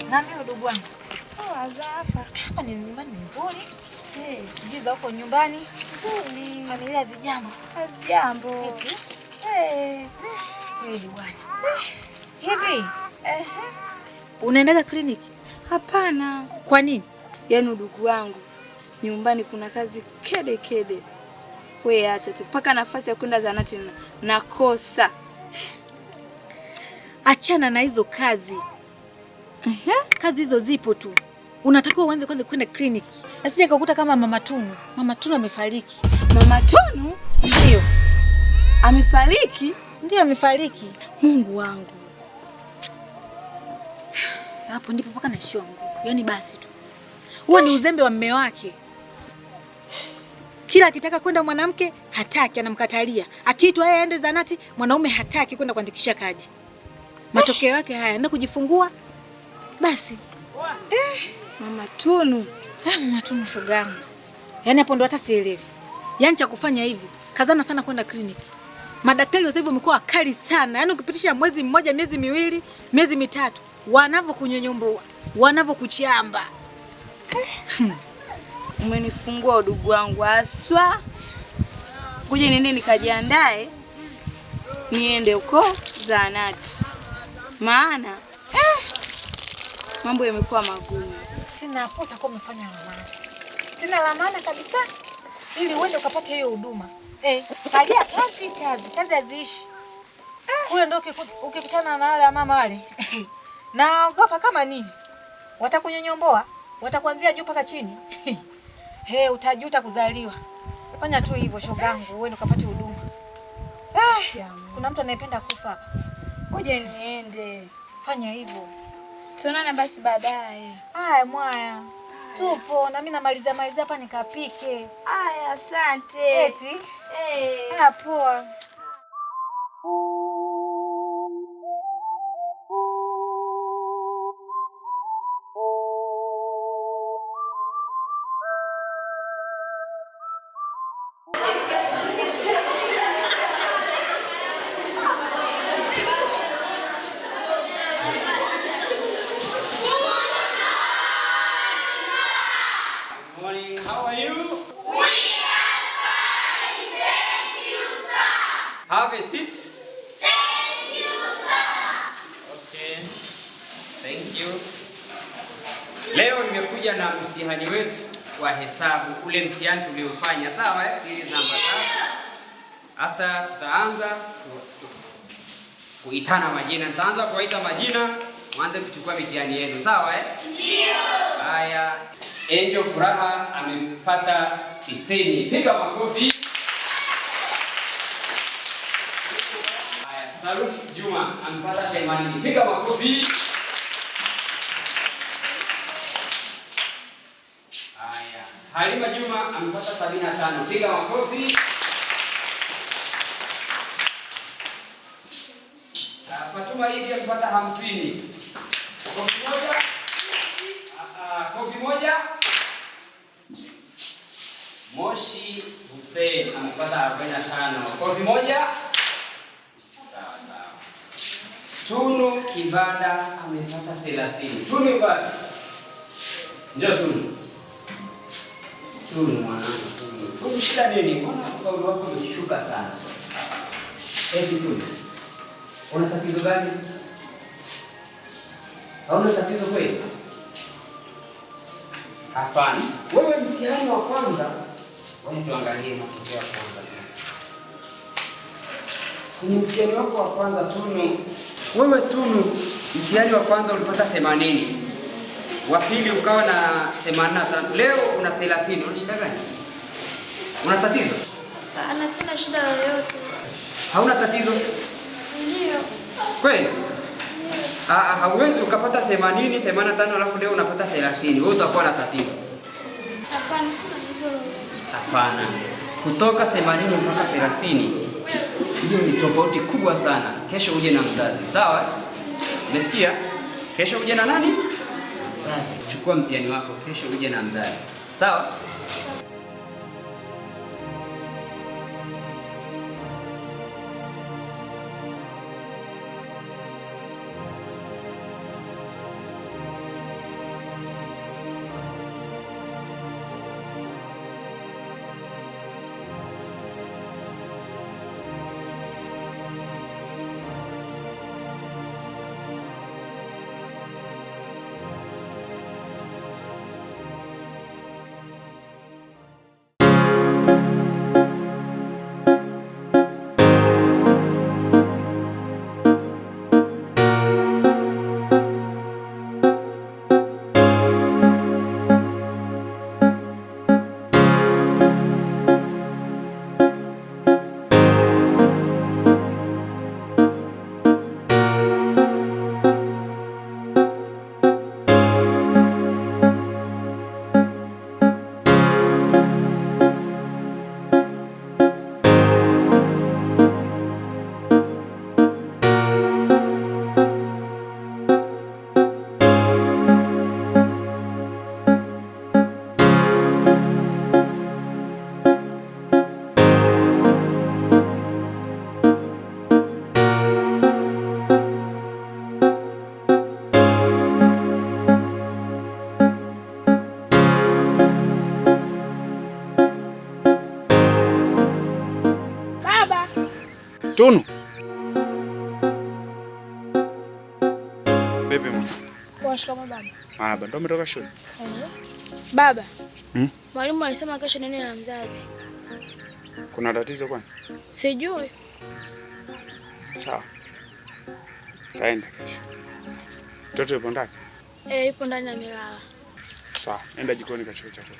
Na mimi ndugu wangu. Hapa. Hapa ni nyumbani nzuri. Sijui za huko nyumbani. Nzuri. Familia hazijambo. Hazijambo. Eti? Bwana. Hivi? Unaendaga kliniki? Hapana. Kwa nini? Yaani ndugu wangu, nyumbani kuna kazi kede kede. Wewe acha tu paka nafasi ya kwenda zahanati nakosa. Achana na hizo kazi. Kazi hizo zipo tu. Unatakiwa uanze kwanza kwenda kliniki. Asije kukuta kama Mama Tunu. Mama Tunu amefariki. Mama Tunu? Ndio. Amefariki? Ndio amefariki. Mungu wangu. Hapo ndipo paka naishiwa nguvu. Yaani basi tu. Huo ni uzembe wa mume wake. Kila akitaka kwenda mwanamke hataki, anamkatalia. Akiitwa yeye aende zanati, mwanaume hataki kwenda kuandikisha kadi. Matokeo yake haya, anaenda kujifungua. Basi. Mama Tunu. Mama Tunu shogangu. Yaani hapo ndo hata sielewi. Yaani cha kufanya hivi, kazana sana kwenda kliniki. Madaktari sasa hivi wamekuwa wakali sana. Yaani ukipitisha mwezi mmoja, miezi miwili, miezi mitatu, wanavyokunyonyomboa, wanavyokuchamba. Umenifungua udugu wangu aswa. Kuja niende nikajiandae niende huko zahanati. Maana mambo yamekuwa magumu. Tena hapo utakuwa umefanya lamana. Tena lamana kabisa. Ili uende ukapate hiyo huduma. Kalia kazi haziishi. Kule ndio ukikutana na wale mama wale. Naogopa kama nini? Watakunyonyomboa, watakuanzia juu mpaka chini. Utajuta kuzaliwa. Fanya tu hivyo shogangu, uende ukapate huduma. Kuna mtu anayependa kufa hapa. Ngoja niende. Fanya hivyo. Tuonane basi baadaye. Haya mwaya. Tupo na mimi namalizia hapa nikapike. Haya asante. Eti? Poa. Have a seat. Thank you, sir. Okay. Thank you. Leo nimekuja na mtihani wetu wa hesabu, ule mtihani tuliofanya, sawa? Series number 3. Sasa tutaanza kuitana majina. Nitaanza kuwaita majina, mwanze kuchukua mitihani yenu, sawa? Ndio. Haya. Angel Furaha amepata 90. Piga makofi. Saluf Juma amepata 80. Piga makofi. Haya. Halima Juma amepata 75. Piga makofi. Fatuma Idi amepata 50. Kofi moja. Kofi moja. Moshi Hussein amepata 45. Kofi moja. Tunu Kibada amepata 30. Tunu Kibada. Njoo Tunu. Tunu mwanangu Tunu. Tunu shida nini? Mbona ufaulu wako umeshuka sana? Tunu. Una tatizo gani? Hauna tatizo kweli? Hapana. Wewe mtihani wa kwanza, wewe tuangalie matokeo ya kwanza. Kwenye mtihani wako wa kwanza Tunu, wewe Tunu, mtihani wa kwanza ulipata 80. Wa pili ukawa na 85. Leo una 30. Una shida gani? Una tatizo? Ana sina shida yoyote. Hauna tatizo? Ndio. Kweli? Hauwezi ukapata 80, 85 alafu leo unapata 30. Wewe utakuwa na tatizo. Hapana, sina tatizo lolote. Hapana. Kutoka 80 mpaka 30. Hiyo ni tofauti kubwa sana. Kesho uje na mzazi, sawa? Umesikia? Kesho uje na nani? Mzazi. Chukua mtihani wako, kesho uje na mzazi. Sawa? Tunu. Bebe mwana. Washikamo baba. Baba, ndo umetoka shule? Baba. Mwalimu alisema kesho nene na mzazi. Kuna tatizo kwani? Sijui. Sawa. Kaenda kesho. Mtoto yupo ndani? Yupo ndani amelala. Sawa, nenda jikoni kachukue chakula.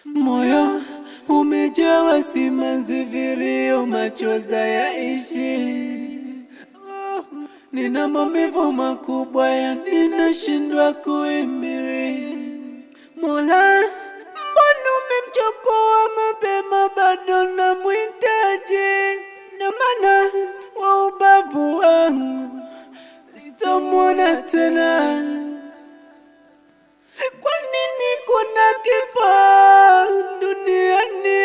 Moyo umejawa simanzi, vilio, machozi yaishi. Nina maumivu makubwa ya ninashindwa kuhimili. Mola, mbona umemchukua mapema, bado namhitaji. Na maana wa ubavu wangu sitamwona tena. Kwa nini kuna kifo duniani?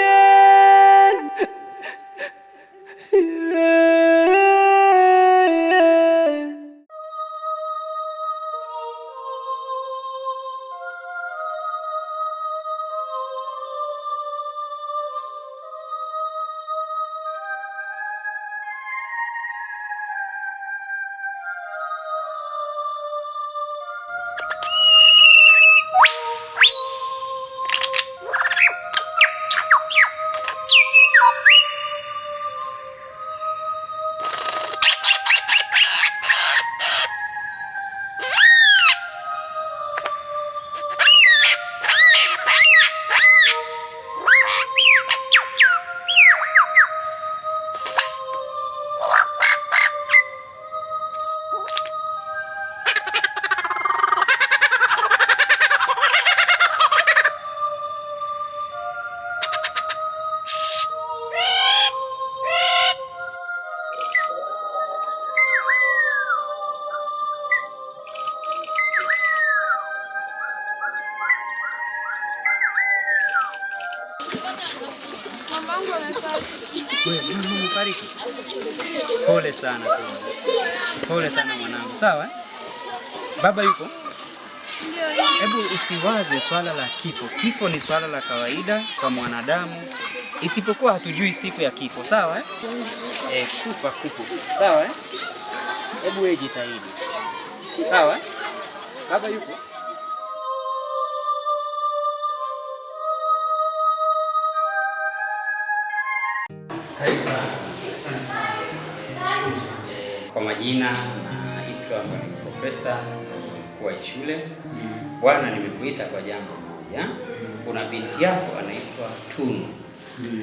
Pole sana. Pole sana mwanangu. Sawa? Baba yuko? Hebu usiwaze swala la kifo. Kifo ni swala la kawaida kwa mwanadamu, isipokuwa hatujui siku ya kifo. Sawa? Kufa kupo. Sawa? Hebu wewe jitahidi. Sawa? Baba yuko? Kwa majina naitwa Mwalimu Profesa mkuu wa shule. Bwana, nimekuita kwa jambo moja. Kuna binti yako anaitwa Tunu.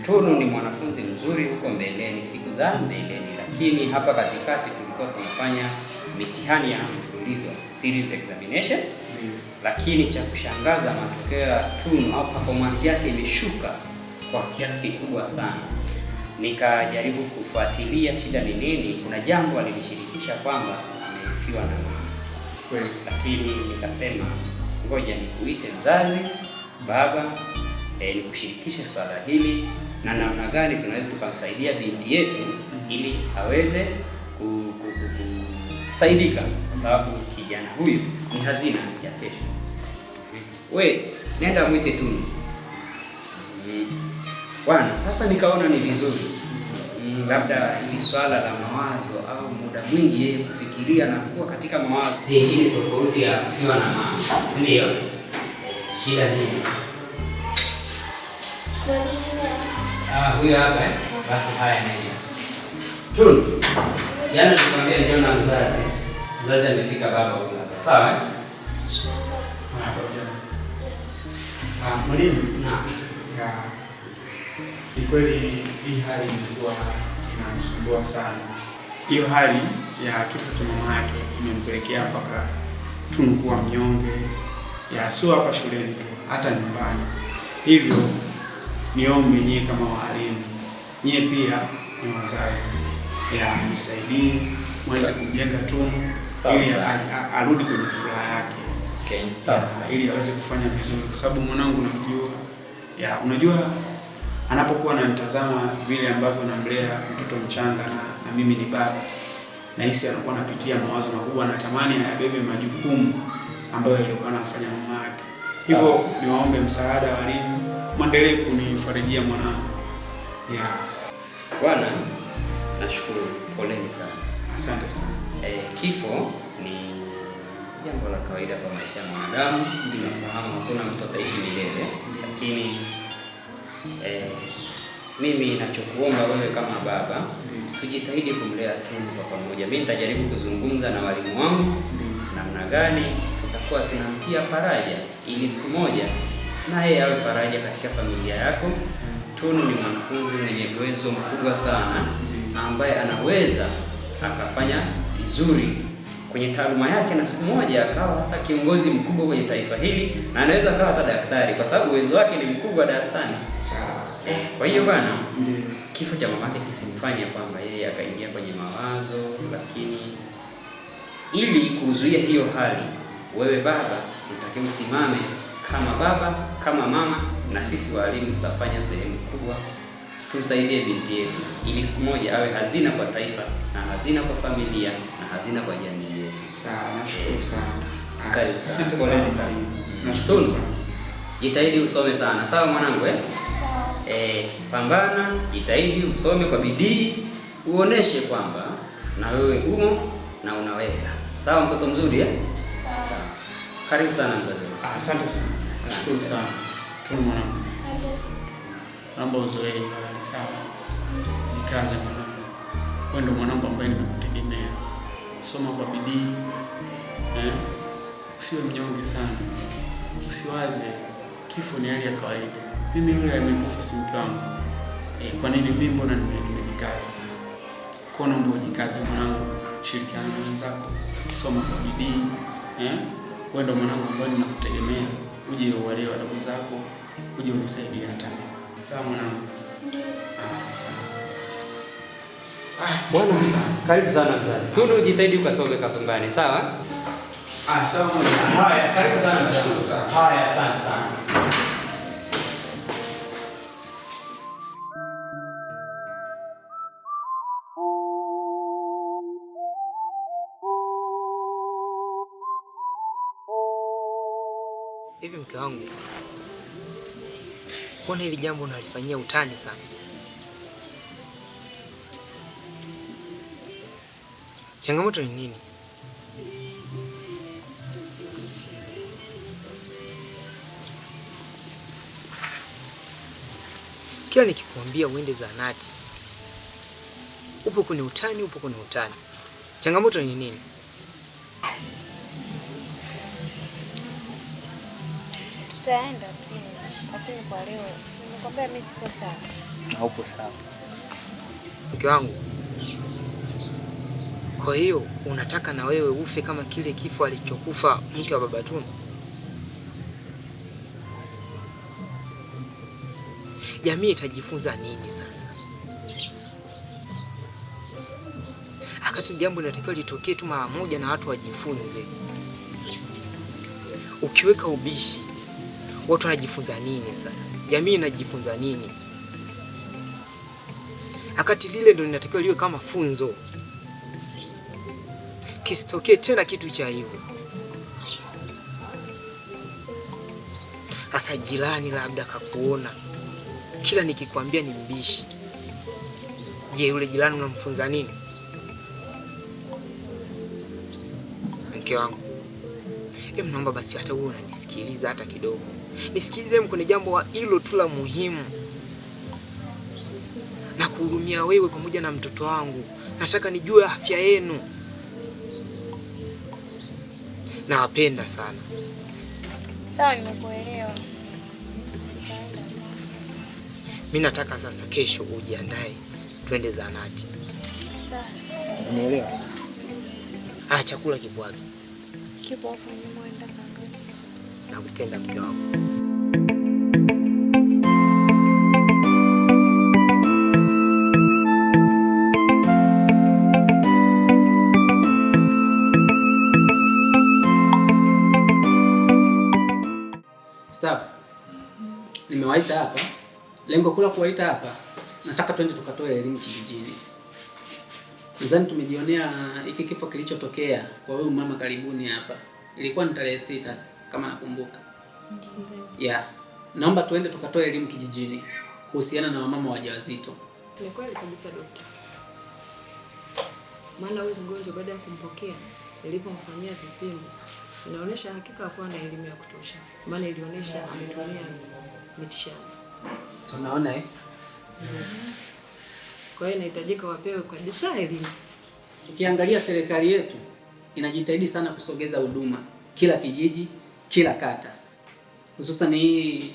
Tunu ni mwanafunzi mzuri huko mbeleni, siku za mbeleni, lakini hapa katikati tulikuwa tunafanya mitihani ya mfululizo, series examination. Lakini cha kushangaza, matokeo ya Tunu au performance yake imeshuka kwa kiasi kikubwa sana. Nikajaribu kufuatilia shida ni nini. Kuna jambo alilishirikisha kwamba amefiwa na mama. Lakini nikasema ngoja nikuite mzazi, baba, nikushirikishe swala hili na namna gani tunaweza tukamsaidia binti yetu ili aweze kusaidika, kwa sababu kijana huyu ni hazina ya kesho. Nenda mwite Tunu. Bwana, sasa nikaona ni vizuri labda ili swala la mawazo au muda mwingi yeye kufikiria na kuwa katika mawazo ni tofauti ya kufiwa na mama. Ndio shida nini? Huyo hapa basi. Haya, nenda Tunu. Jana nikwambia njoo na mzazi. Mzazi amefika, baba huyo hapa. Sawa? Mwalimu. Ni kweli hii hali ilikuwa inamsumbua sana. Hiyo hali ya kifo cha mama yake imempelekea mpaka Tunu kuwa mnyonge, sio hapa shuleni tu, hata nyumbani. Hivyo niombe nyie kama walimu, nyie pia ni wazazi, nisaidie muweze kumjenga Tunu ili arudi kwenye furaha yake. Sawa. Ili aweze kufanya vizuri, kwa sababu mwanangu unajua anapokuwa ananitazama vile ambavyo namlea mtoto mchanga na mimi ni baba, na hisi anakuwa anapitia mawazo makubwa, anatamani ayabebe majukumu ambayo alikuwa anafanya mama yake. Hivyo niwaombe msaada walimu, muendelee kunifarijia mwanangu. Bwana, Nashukuru. Poleni sana. Asante sana. Kifo ni jambo la kawaida kwa maisha ya mwanadamu. Tunafahamu hakuna mtu ataishi milele, lakini mimi ninachokuomba wewe kama baba, tujitahidi kumlea Tunu kwa pamoja. Mimi nitajaribu kuzungumza na walimu wangu namna gani tutakuwa tunamtia faraja ili siku moja naye awe faraja katika familia yako. Tunu ni mwanafunzi mwenye uwezo mkubwa sana ambaye anaweza akafanya vizuri kwenye taaluma yake na siku moja akawa hata kiongozi mkubwa kwenye taifa hili, na anaweza akawa hata daktari kwa sababu uwezo wake ni mkubwa darasani. Sawa. Kwa hiyo bwana, kifo cha mamake kisimfanye kwamba yeye akaingia kwenye mawazo, lakini ili kuzuia hiyo hali, wewe baba unatakiwa usimame kama baba, kama mama, na sisi walimu tutafanya sehemu kubwa tumsaidie binti yetu ili siku moja awe hazina kwa taifa na hazina kwa familia na hazina kwa jamii yetu. Sawa, nashukuru sana. Karibu sana. Poleni sana. Nashukuru sana. Jitahidi usome sana. Sawa mwanangu pambana, jitahidi usome kwa bidii, uoneshe kwamba na wewe umo na unaweza. Sawa mtoto mzuri Sawa. Karibu sana mzazi. Asante sana. Nashukuru sana. Tunu mwanangu. Naomba uzoee hiyo hali sawa. Jikaze mwanangu. Wewe ndio mwanangu ambaye nimekutegemea. Soma kwa bidii. Usiwe mnyonge sana. Usiwaze kifo ni hali ya kawaida. Mimi yule amekufa si mke wangu. Kwa nini mimi mbona nimejikaza? Kwa naomba ujikaze mwanangu, shirikiana na wenzako, soma kwa bidii. Wewe ndio mwanangu ambaye ninakutegemea. Uje uwalee wadogo zako, uje unisaidie hata mimi. Sawa mwanangu? Ndio. Sawa. Bwana karibu sana mzazi. Tunu jitahidi ukasome kapambane, sawa? Sawa mwanangu. Haya, karibu sana mzazi. Haya, asante sana. Hivi mke wangu, mbona hili jambo unalifanyia utani sana? Changamoto ni nini? Kila nikikwambia uende zahanati, upo kwenye utani, upo kwenye utani. Changamoto ni nini? Tutaenda tu. Lakini kwa leo nimekwambia mimi siko sawa. Haupo sawa. Mke wangu, kwa hiyo unataka na wewe ufe kama kile kifo alichokufa mke wa baba Tunu? Jamii itajifunza nini sasa? Akati jambo linatakiwa litokee tu mara moja na watu wajifunze. Ukiweka ubishi, watu wanajifunza nini sasa? Jamii inajifunza nini? Akati lile ndio linatakiwa liwe kama funzo. Kisitokee tena kitu cha hivyo. Asa jirani labda akakuona kila nikikwambia ni mbishi. Je, yule jirani unamfunza nini? Mke wangu, naomba basi hata wewe unanisikiliza hata kidogo. Nisikilize kwenye jambo hilo tu la muhimu. Na kuhurumia wewe pamoja na mtoto wangu. Nataka nijue afya yenu. Nawapenda sana. Sawa, nimekuelewa. Mimi nataka sasa kesho ujiandae twende zahanati. Sawa. Unielewa? Chakula kipo wapi? Kipo hapo nyuma, enda kaangalia. Nakupenda mke wangu. Staff, nimewaita hapa. Lengo kula kuwaita hapa, nataka twende tukatoe elimu kijijini. Nadhani tumejionea hiki kifo kilichotokea kwa huyu mama karibuni hapa. Ilikuwa ni tarehe 6 kama nakumbuka. Naomba tuende tukatoe elimu kijijini kuhusiana na wamama wajawazito. Ni kweli kabisa daktari. maana huyu mgonjwa baada ya kumpokea nilipomfanyia vipimo inaonyesha hakika hakuwa na elimu ya kutosha, maana ilionyesha ametumia mitishamba. So naona Kwa hiyo inahitajika wapewe kabisa elimu. Ukiangalia serikali yetu inajitahidi sana kusogeza huduma kila kijiji, kila kata. Hususan hii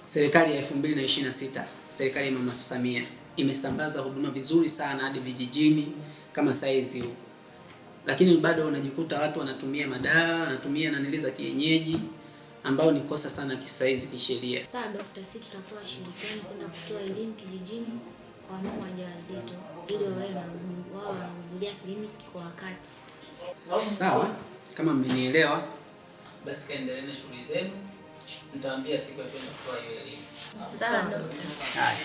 serikali ya 2026, serikali ya Mama Samia imesambaza huduma vizuri sana hadi vijijini kama saizi huko. Lakini bado unajikuta watu wanatumia madawa, wanatumia nanili za kienyeji ambao ni kosa sana kisaizi kisheria. Sawa daktari, sisi tutakuwa shirikiani kwenda kutoa elimu kijijini kwa mama wajawazito ili wao wanahudhuria kliniki kwa wakati. Sawa, kama mmenielewa basi kaendelee na shughuli zenu. Nitawaambia siku ya kwenda kutoa hiyo elimu. Sawa daktari. Haya.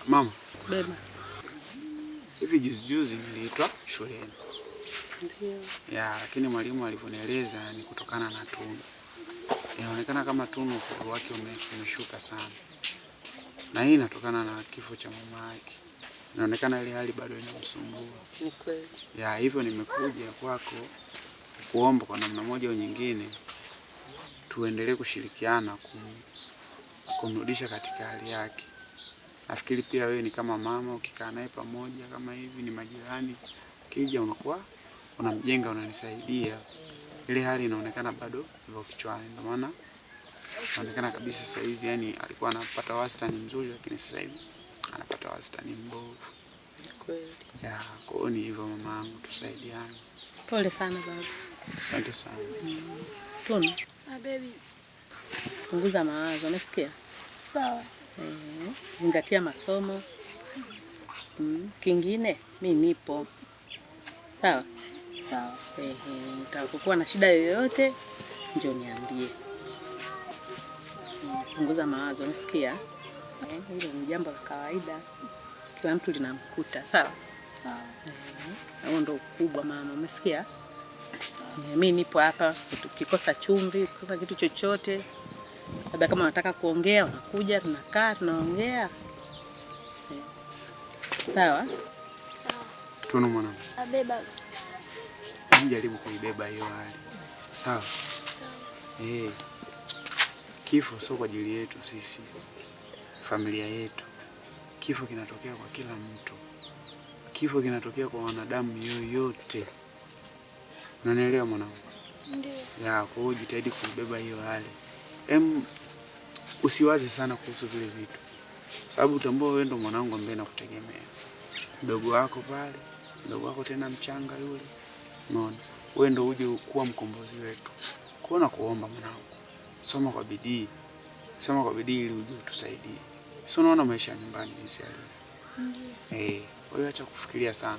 Mama. Beba. Hivi juzi niliitwa shuleni. Ndio. Lakini mwalimu alivyonieleza ni kutokana na Tunu. Inaonekana kama Tunu ukubwa wake umeshuka sana. Na hii inatokana na kifo cha mama yake. Inaonekana ile hali bado inamsumbua. Ni kweli. Hivyo nimekuja kwako kuomba kwa namna moja au nyingine tuendelee kushirikiana kumrudisha katika hali yake. Nafikiri pia wewe ni kama mama, ukikaa naye pamoja kama hivi, ni majirani, kija unakuwa unamjenga, unanisaidia. Ile hali inaonekana bado iko kichwani, ndio maana inaonekana kabisa sasa hizi yani alikuwa anapata wastani mzuri, lakini sasa hivi anapata wastani mbovu. Kweli. Kwa hiyo ni hivyo mamangu, tusaidiane. Pole sana baba. Asante sana. Tunu. Baby. Punguza mawazo, unasikia? Sawa. Zingatia masomo. Kingine mimi nipo. Sawa? Sawa. Utakuwa na shida yoyote njoo niambie. Punguza mawazo, unasikia? Hilo ni jambo la kawaida. Kila mtu linamkuta, sawa? Sawa. Huo ndo ukubwa mama, umesikia? Mimi nipo hapa, ukikosa chumvi, ukikosa kitu chochote, labda kama unataka kuongea, unakuja, tunakaa, tunaongea. Sawa? Sawa. Tunu mwanangu. Beba. Jaribu kuibeba hiyo hali. Sawa? Sawa. Kifo sio kwa ajili yetu sisi, familia yetu. Kifo kinatokea kwa kila mtu. Kifo kinatokea kwa wanadamu yoyote. Unanielewa mwanangu? Ndio. Kwa hiyo jitahidi kuibeba hiyo hali. Usiwaze sana kuhusu vile vitu. Sababu utambua wewe ndo mwanangu ambaye nakutegemea. Mdogo wako pale, mdogo wako tena mchanga yule. Unaona? Wewe ndo uje kuwa mkombozi wetu. Kuona kuomba mwanangu. Soma kwa bidii. Soma kwa bidii ili uje utusaidie. Sio unaona maisha nyumbani jinsi yalivyo. Ndio. Wewe acha kufikiria sana.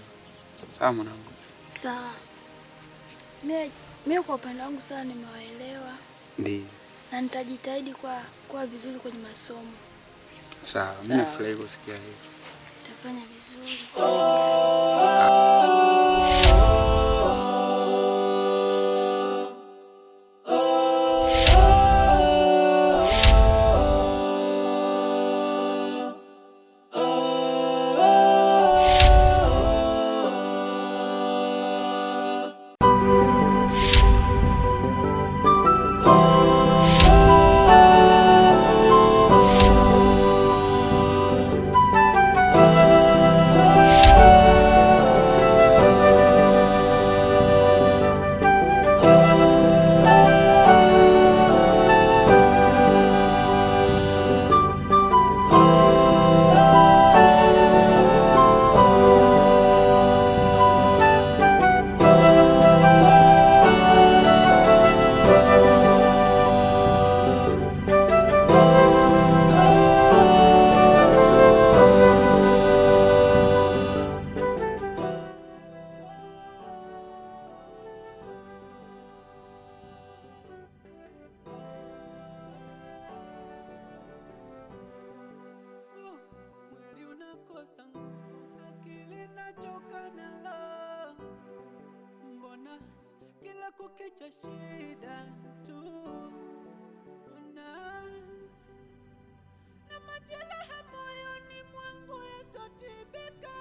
Sawa mwanangu? Sawa. Mimi kwa upande wangu sana nimewaelewa. Ndio. Na nitajitahidi kwa vizuri kwenye masomo. Sawa, mimi nafurahi kusikia hivyo. Tafanya vizuri. nakosa nguvu, akili nachoka nalo. Mbona kila kukicha shida tu, na majeraha moyoni mwangu yasotibika,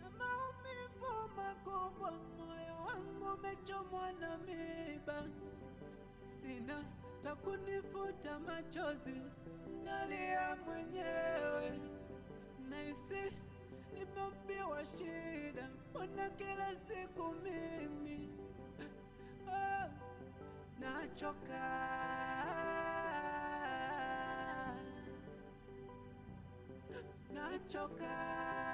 na maumivu makubwa, moyo wangu umechomwa na miba. Sina takunifuta machozi, nalia mwenyewe, nahisi nimeumbiwa shida. Mbona kila siku mimi nachoka, nachoka.